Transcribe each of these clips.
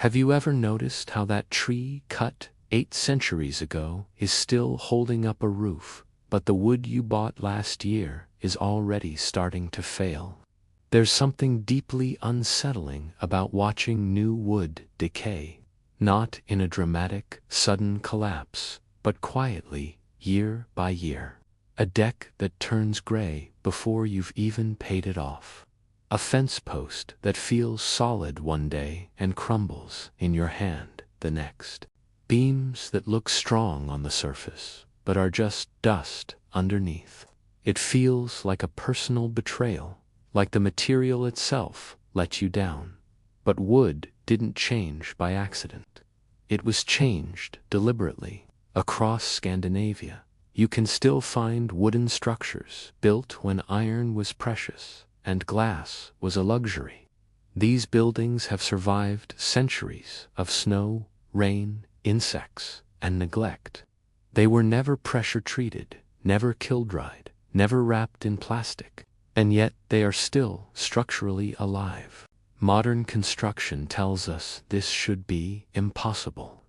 Have you ever noticed how that tree cut 8 centuries ago is still holding up a roof, but the wood you bought last year is already starting to fail? There's something deeply unsettling about watching new wood decay, not in a dramatic, sudden collapse, but quietly, year by year. A deck that turns gray before you've even paid it off. A fence post that feels solid one day and crumbles in your hand the next. Beams that look strong on the surface, but are just dust underneath. It feels like a personal betrayal, like the material itself let you down. But wood didn't change by accident. It was changed deliberately. Across Scandinavia, you can still find wooden structures built when iron was precious and glass was a luxury. These buildings have survived centuries of snow, rain, insects, and neglect. They were never pressure treated, never kiln-dried, never wrapped in plastic, and yet they are still structurally alive. Modern construction tells us this should be impossible.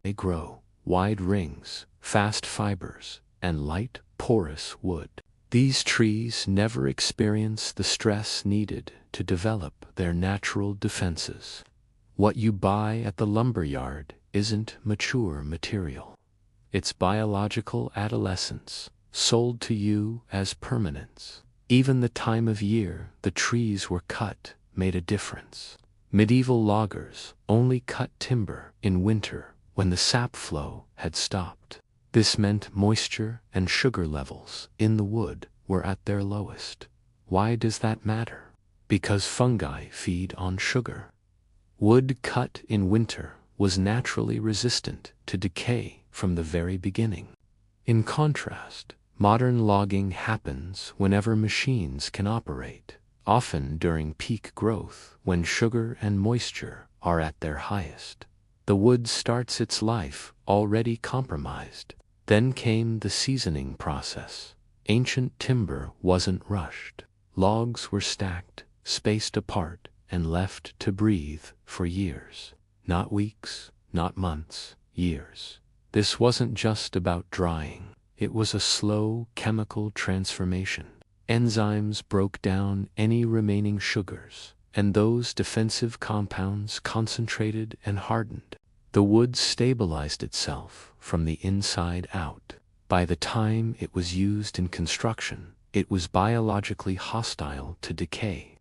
They grow wide rings, fast fibers, and light, porous wood. These trees never experience the stress needed to develop their natural defenses. What you buy at the lumberyard isn't mature material. It's biological adolescence, sold to you as permanence. Even the time of year the trees were cut made a difference. Medieval loggers only cut timber in winter when the sap flow had stopped. This meant moisture and sugar levels in the wood were at their lowest. Why does that matter? Because fungi feed on sugar. Wood cut in winter was naturally resistant to decay from the very beginning. In contrast, modern logging happens whenever machines can operate, often during peak growth when sugar and moisture are at their highest. The wood starts its life already compromised. Then came the seasoning process. Ancient timber wasn't rushed. Logs were stacked, spaced apart, and left to breathe for years. Not weeks, not months, years. This wasn't just about drying. It was a slow chemical transformation. Enzymes broke down any remaining sugars, and those defensive compounds concentrated and hardened. The wood stabilized itself from the inside out. By the time it was used in construction, it was biologically hostile to decay.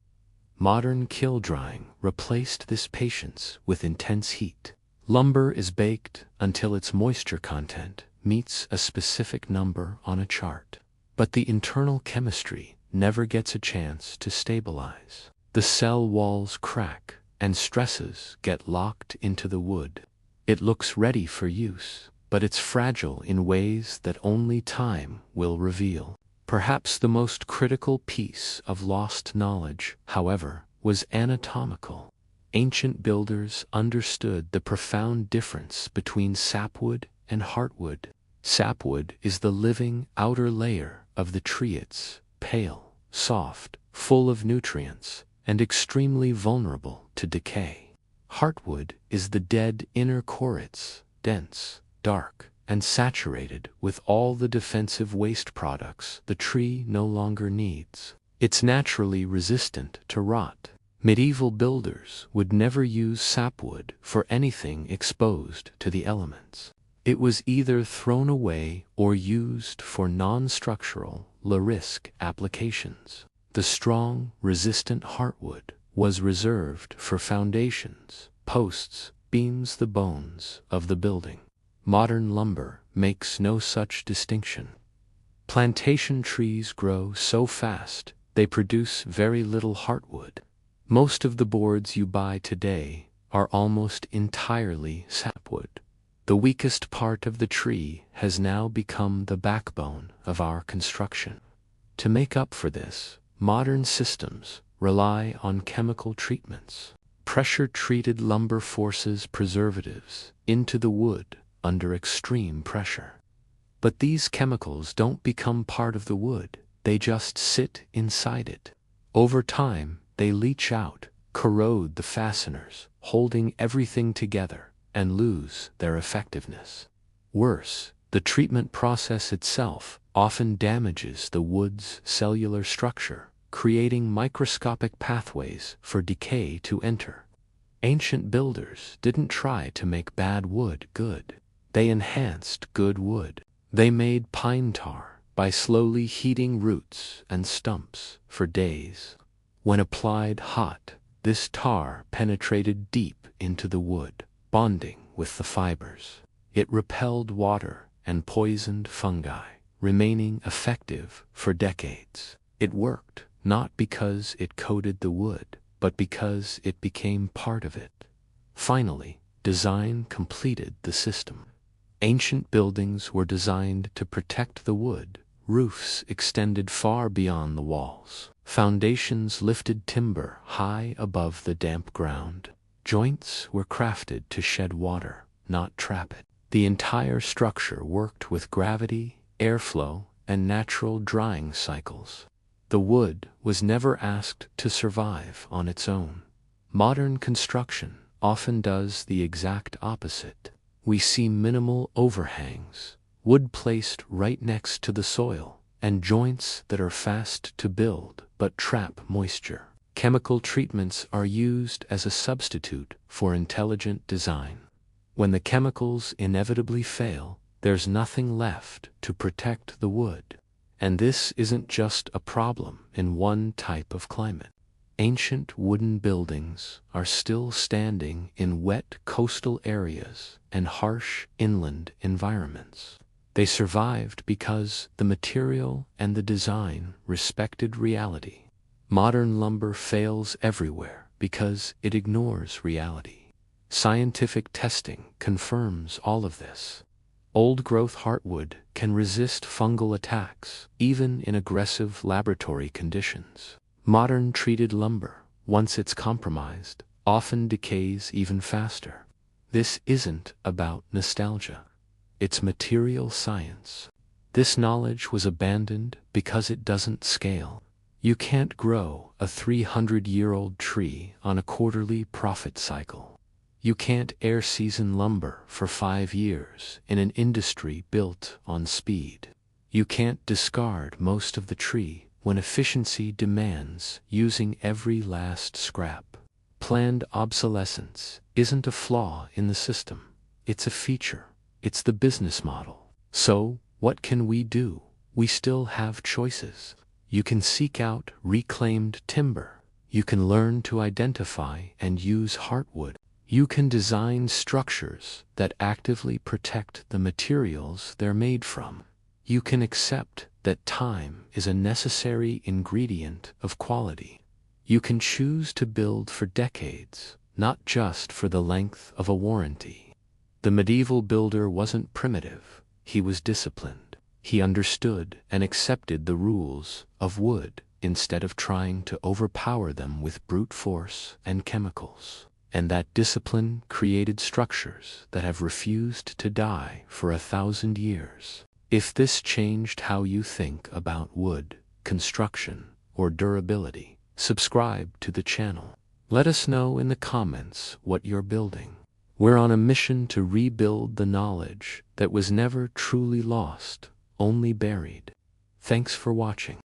Modern kiln drying replaced this patience with intense heat. Lumber is baked until its moisture content meets a specific number on a chart. But the internal chemistry never gets a chance to stabilize. The cell walls crack, and stresses get locked into the wood. It looks ready for use, but it's fragile in ways that only time will reveal. Perhaps the most critical piece of lost knowledge, however, was anatomical. Ancient builders understood the profound difference between sapwood and heartwood. Sapwood is the living outer layer of the tree. It's pale, soft, full of nutrients, and extremely vulnerable to decay. Heartwood is the dead inner core. It's dense, dark, and saturated with all the defensive waste products the tree no longer needs. It's naturally resistant to rot. Medieval builders would never use sapwood for anything exposed to the elements. It was either thrown away or used for non-structural, low-risk applications. The strong, resistant heartwood was reserved for foundations, posts, beams, the bones of the building. Modern lumber makes no such distinction. Plantation trees grow so fast, they produce very little heartwood. Most of the boards you buy today are almost entirely sapwood. The weakest part of the tree has now become the backbone of our construction. To make up for this, modern systems rely on chemical treatments. Pressure-treated lumber forces preservatives into the wood under extreme pressure. But these chemicals don't become part of the wood, they just sit inside it. Over time, they leach out, corrode the fasteners, holding everything together, and lose their effectiveness. Worse, the treatment process itself often damages the wood's cellular structure, creating microscopic pathways for decay to enter. Ancient builders didn't try to make bad wood good. They enhanced good wood. They made pine tar by slowly heating roots and stumps for days. When applied hot, this tar penetrated deep into the wood, bonding with the fibers. It repelled water and poisoned fungi, remaining effective for decades. It worked not because it coated the wood, but because it became part of it. Finally, design completed the system. Ancient buildings were designed to protect the wood. Roofs extended far beyond the walls. Foundations lifted timber high above the damp ground. Joints were crafted to shed water, not trap it. The entire structure worked with gravity, airflow, and natural drying cycles. The wood was never asked to survive on its own. Modern construction often does the exact opposite. We see minimal overhangs, wood placed right next to the soil, and joints that are fast to build but trap moisture. Chemical treatments are used as a substitute for intelligent design. When the chemicals inevitably fail, there's nothing left to protect the wood. And this isn't just a problem in one type of climate. Ancient wooden buildings are still standing in wet coastal areas and harsh inland environments. They survived because the material and the design respected reality. Modern lumber fails everywhere because it ignores reality. Scientific testing confirms all of this. Old-growth heartwood can resist fungal attacks, even in aggressive laboratory conditions. Modern treated lumber, once it's compromised, often decays even faster. This isn't about nostalgia. It's material science. This knowledge was abandoned because it doesn't scale. You can't grow a 300-year-old tree on a quarterly profit cycle. You can't air season lumber for 5 years in an industry built on speed. You can't discard most of the tree when efficiency demands using every last scrap. Planned obsolescence isn't a flaw in the system. It's a feature. It's the business model. So, what can we do? We still have choices. You can seek out reclaimed timber. You can learn to identify and use heartwood. You can design structures that actively protect the materials they're made from. You can accept that time is a necessary ingredient of quality. You can choose to build for decades, not just for the length of a warranty. The medieval builder wasn't primitive, he was disciplined. He understood and accepted the rules of wood instead of trying to overpower them with brute force and chemicals. And that discipline created structures that have refused to die for 1,000 years. If this changed how you think about wood, construction, or durability, subscribe to the channel. Let us know in the comments what you're building. We're on a mission to rebuild the knowledge that was never truly lost, only buried. Thanks for watching.